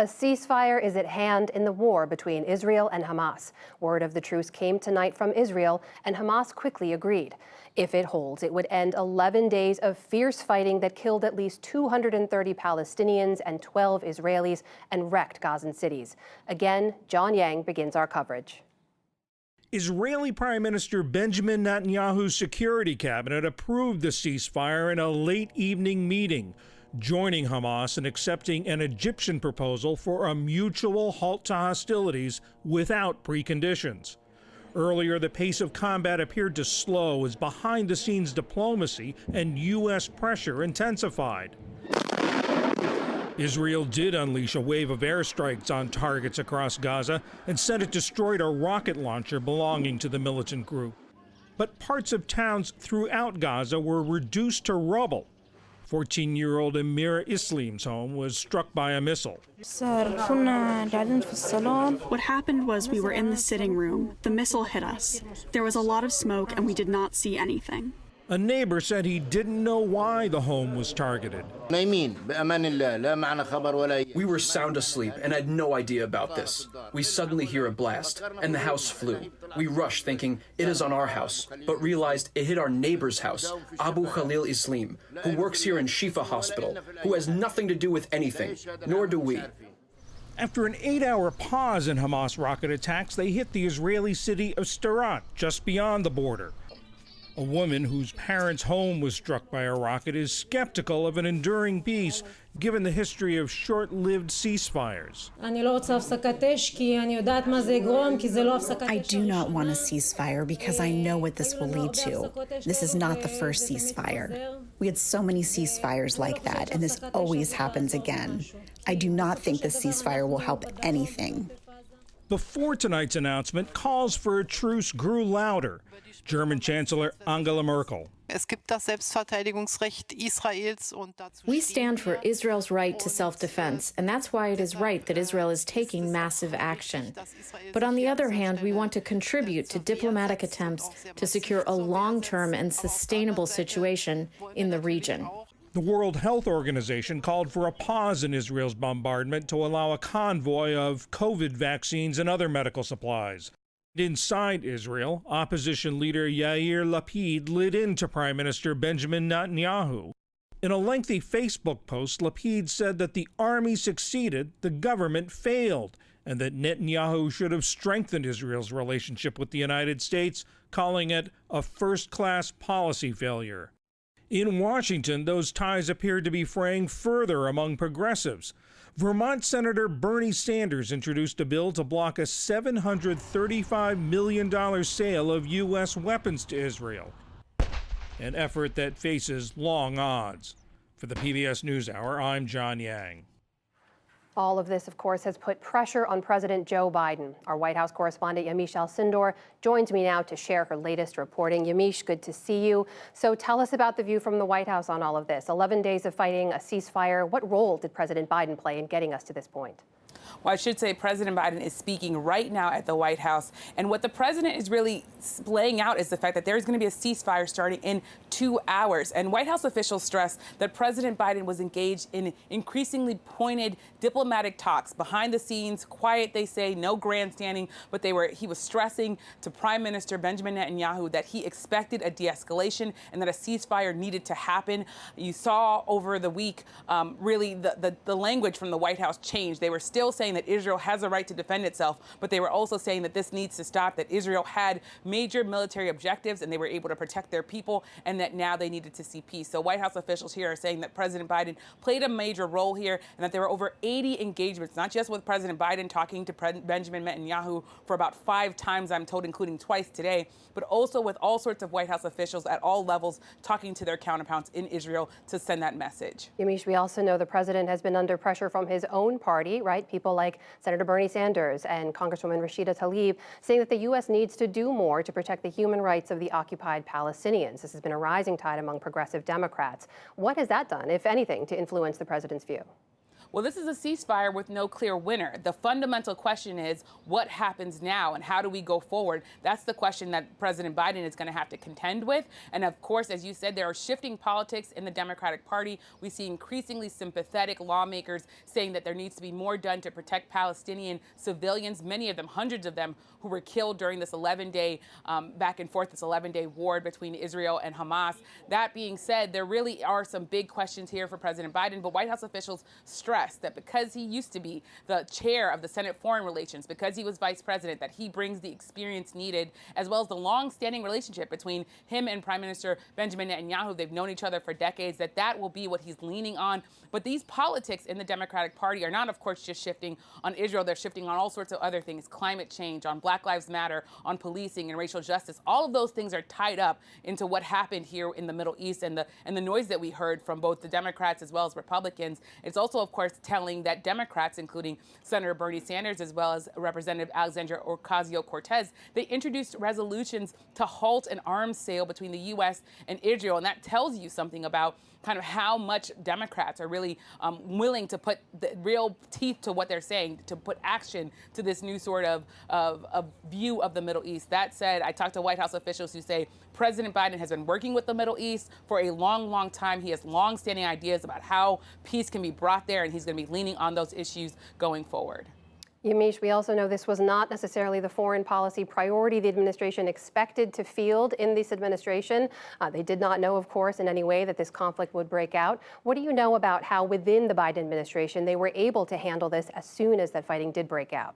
A ceasefire is at hand in the war between Israel and Hamas. Word of the truce came tonight from Israel, and Hamas quickly agreed. If it holds, it would end 11 days of fierce fighting that killed at least 230 Palestinians and 12 Israelis and wrecked Gazan cities. Again, John Yang begins our coverage. Israeli Prime Minister Benjamin Netanyahu's security cabinet approved the ceasefire in a late evening meeting, joining Hamas in accepting an Egyptian proposal for a mutual halt to hostilities without preconditions. Earlier, the pace of combat appeared to slow as behind-the-scenes diplomacy and U.S. pressure intensified. Israel did unleash a wave of airstrikes on targets across Gaza and said it destroyed a rocket launcher belonging to the militant group. But parts of towns throughout Gaza were reduced to rubble. 14-year-old Amira Islim's home was struck by a missile. What happened was we were in the sitting room. The missile hit us. There was a lot of smoke and we did not see anything. A neighbor said he didn't know why the home was targeted. We were sound asleep and had no idea about this. We suddenly hear a blast, and the house flew. We rushed thinking it is on our house, but realized it hit our neighbor's house, Abu Khalil Islim, who works here in Shifa Hospital, who has nothing to do with anything, nor do we. After an 8-hour pause in Hamas rocket attacks, they hit the Israeli city of Sderot, just beyond the border. A woman whose parents' home was struck by a rocket is skeptical of an enduring peace, given the history of short-lived ceasefires. I do not want a ceasefire because I know what this will lead to. This is not the first ceasefire. We had so many ceasefires like that, and this always happens again. I do not think this ceasefire will help anything. Before tonight's announcement, calls for a truce grew louder. German Chancellor Angela Merkel. We stand for Israel's right to self-defense, and that's why it is right that Israel is taking massive action. But on the other hand, we want to contribute to diplomatic attempts to secure a long-term and sustainable situation in the region. The World Health Organization called for a pause in Israel's bombardment to allow a convoy of COVID vaccines and other medical supplies. Inside Israel, opposition leader Yair Lapid lit into Prime Minister Benjamin Netanyahu. In a lengthy Facebook post, Lapid said that the army succeeded, the government failed, and that Netanyahu should have strengthened Israel's relationship with the United States, calling it a first-class policy failure. In Washington, those ties appeared to be fraying further among progressives. Vermont Senator Bernie Sanders introduced a bill to block a $735 million sale of U.S. weapons to Israel, an effort that faces long odds. For the PBS NewsHour, I'm John Yang. All of this, of course, has put pressure on President Joe Biden. Our White House correspondent Yamiche Alcindor joins me now to share her latest reporting. Yamiche, good to see you. So tell us about the view from the White House on all of this. 11 days of fighting, a ceasefire. What role did President Biden play in getting us to this point? Well, I should say President Biden is speaking right now at the White House. And what the president is really laying out is the fact that there's going to be a ceasefire starting in 2 hours. And White House officials stress that President Biden was engaged in increasingly pointed diplomatic talks behind the scenes, quiet, they say, no grandstanding. But he was stressing to Prime Minister Benjamin Netanyahu that he expected a de-escalation and that a ceasefire needed to happen. You saw over the week, really, the language from the White House changed. They were still saying that Israel has a right to defend itself, but they were also saying that this needs to stop, that Israel had major military objectives and they were able to protect their people, and that now they needed to see peace. So White House officials here are saying that President Biden played a major role here and that there were over 80 engagements, not just with President Biden talking to Benjamin Netanyahu for about 5 times, I'm told, including twice today, but also with all sorts of White House officials at all levels talking to their counterparts in Israel to send that message. Yamiche, we also know the president has been under pressure from his own party, right? People like Senator Bernie Sanders and Congresswoman Rashida Tlaib saying that the U.S. needs to do more to protect the human rights of the occupied Palestinians. This has been a rising tide among progressive Democrats. What has that done, if anything, to influence the president's view? Well, this is a ceasefire with no clear winner. The fundamental question is what happens now and how do we go forward? That's the question that President Biden is going to have to contend with. And of course, as you said, there are shifting politics in the Democratic Party. We see increasingly sympathetic lawmakers saying that there needs to be more done to protect Palestinian civilians, many of them, hundreds of them, who were killed during this 11-day back and forth, this 11-day war between Israel and Hamas. That being said, there really are some big questions here for President Biden, but White House officials stress that because he used to be the chair of the Senate Foreign Relations, because he was vice president, that he brings the experience needed, as well as the long-standing relationship between him and Prime Minister Benjamin Netanyahu. They've known each other for decades, that will be what he's leaning on. But these politics in the Democratic Party are not, of course, just shifting on Israel. They're shifting on all sorts of other things, climate change, on Black Lives Matter, on policing and racial justice. All of those things are tied up into what happened here in the Middle East and the noise that we heard from both the Democrats as well as Republicans. It's also, of course, telling that Democrats, including Senator Bernie Sanders as well as Representative Alexandria Ocasio-Cortez, they introduced resolutions to halt an arms sale between the U.S. and Israel. And that tells you something about kind of how much Democrats are really willing to put the real teeth to what they're saying, to put action to this new sort of view of the Middle East. That said, I talked to White House officials who say President Biden has been working with the Middle East for a long, long time. He has long-standing ideas about how peace can be brought there, and he's going to be leaning on those issues going forward. Yamiche, we also know this was not necessarily the foreign policy priority the administration expected to field in this administration. They did not know, of course, in any way that this conflict would break out. What do you know about how within the Biden administration they were able to handle this as soon as that fighting did break out?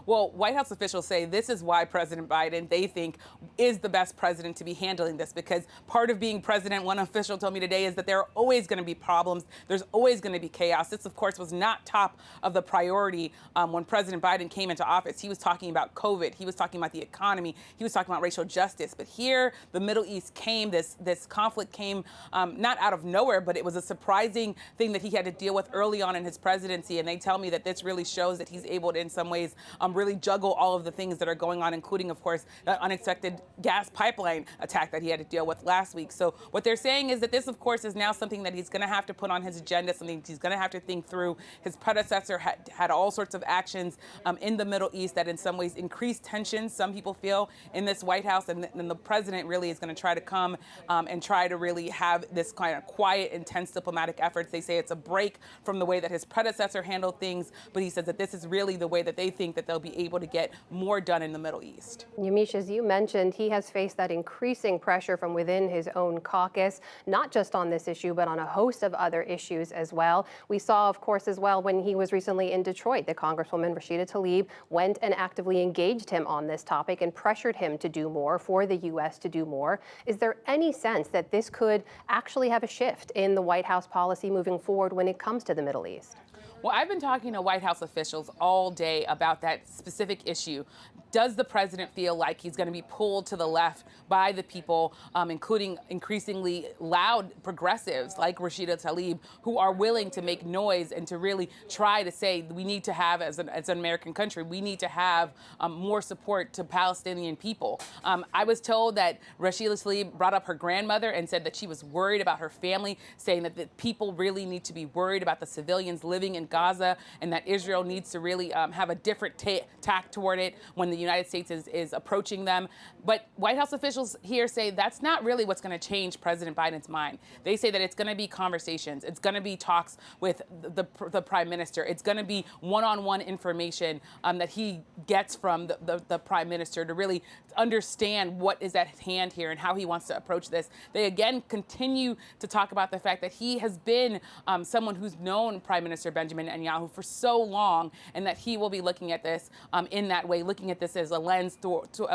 Well, White House officials say this is why President Biden, they think, is the best president to be handling this, because part of being president, one official told me today, is that there are always going to be problems. There's always going to be chaos. This, of course, was not top of the priority when President Biden came into office. He was talking about COVID. He was talking about the economy. He was talking about racial justice. But here, the Middle East came, this conflict came not out of nowhere, but it was a surprising thing that he had to deal with early on in his presidency. And they tell me that this really shows that he's able to, in some ways, really juggle all of the things that are going on, including, of course, that unexpected gas pipeline attack that he had to deal with last week. So what they're saying is that this, of course, is now something that he's going to have to put on his agenda, something he's going to have to think through. His predecessor had all sorts of actions in the Middle East that in some ways increased tensions, some people feel, in this White House. And the president really is going to try to come and try to really have this kind of quiet, intense diplomatic efforts. They say it's a break from the way that his predecessor handled things, but he says that this is really the way that they think that they'll be able to get more done in the Middle East. Yamiche, as you mentioned, he has faced that increasing pressure from within his own caucus, not just on this issue, but on a host of other issues as well. We saw, of course, as well, when he was recently in Detroit, the Congresswoman Rashida Tlaib went and actively engaged him on this topic and pressured him to do more, for the U.S. to do more. Is there any sense that this could actually have a shift in the White House policy moving forward when it comes to the Middle East? Well, I've been talking to White House officials all day about that specific issue. Does the president feel like he's going to be pulled to the left by the people, including increasingly loud progressives like Rashida Tlaib, who are willing to make noise and to really try to say we need to have, as an American country, we need to have more support to Palestinian people? I was told that Rashida Tlaib brought up her grandmother and said that she was worried about her family, saying that the people really need to be worried about the civilians living in Gaza, and that Israel needs to really have a different tack toward it when the United States is approaching them. But White House officials here say that's not really what's going to change President Biden's mind. They say that it's going to be conversations. It's going to be talks with the prime minister. It's going to be one-on-one information that he gets from the prime minister to really understand what is at hand here and how he wants to approach this. They again continue to talk about the fact that he has been someone who's known Prime Minister Benjamin Netanyahu for so long, and that he will be looking at this in that way, looking at this as a lens,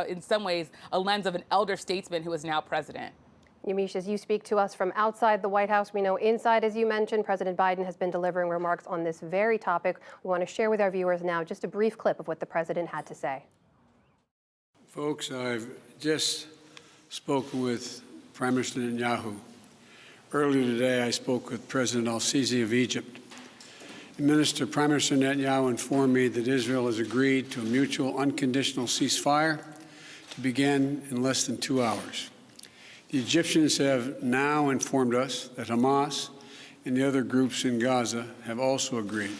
in some ways, a lens of an elder statesman who is now president. Yamiche, as you speak to us from outside the White House, we know inside, as you mentioned, President Biden has been delivering remarks on this very topic. We want to share with our viewers now just a brief clip of what the president had to say. Folks, I've just spoken with Prime Minister Netanyahu. Earlier today, I spoke with President al-Sisi of Egypt. Prime Minister Netanyahu informed me that Israel has agreed to a mutual unconditional ceasefire to begin in less than 2 hours. The Egyptians have now informed us that Hamas and the other groups in Gaza have also agreed.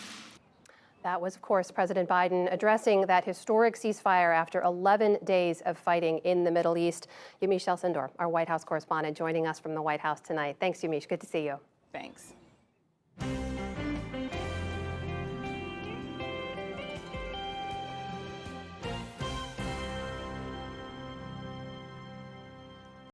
That was, of course, President Biden addressing that historic ceasefire after 11 days of fighting in the Middle East. Yamiche El-Sandor, our White House correspondent, joining us from the White House tonight. Thanks, Yamiche. Good to see you. Thanks.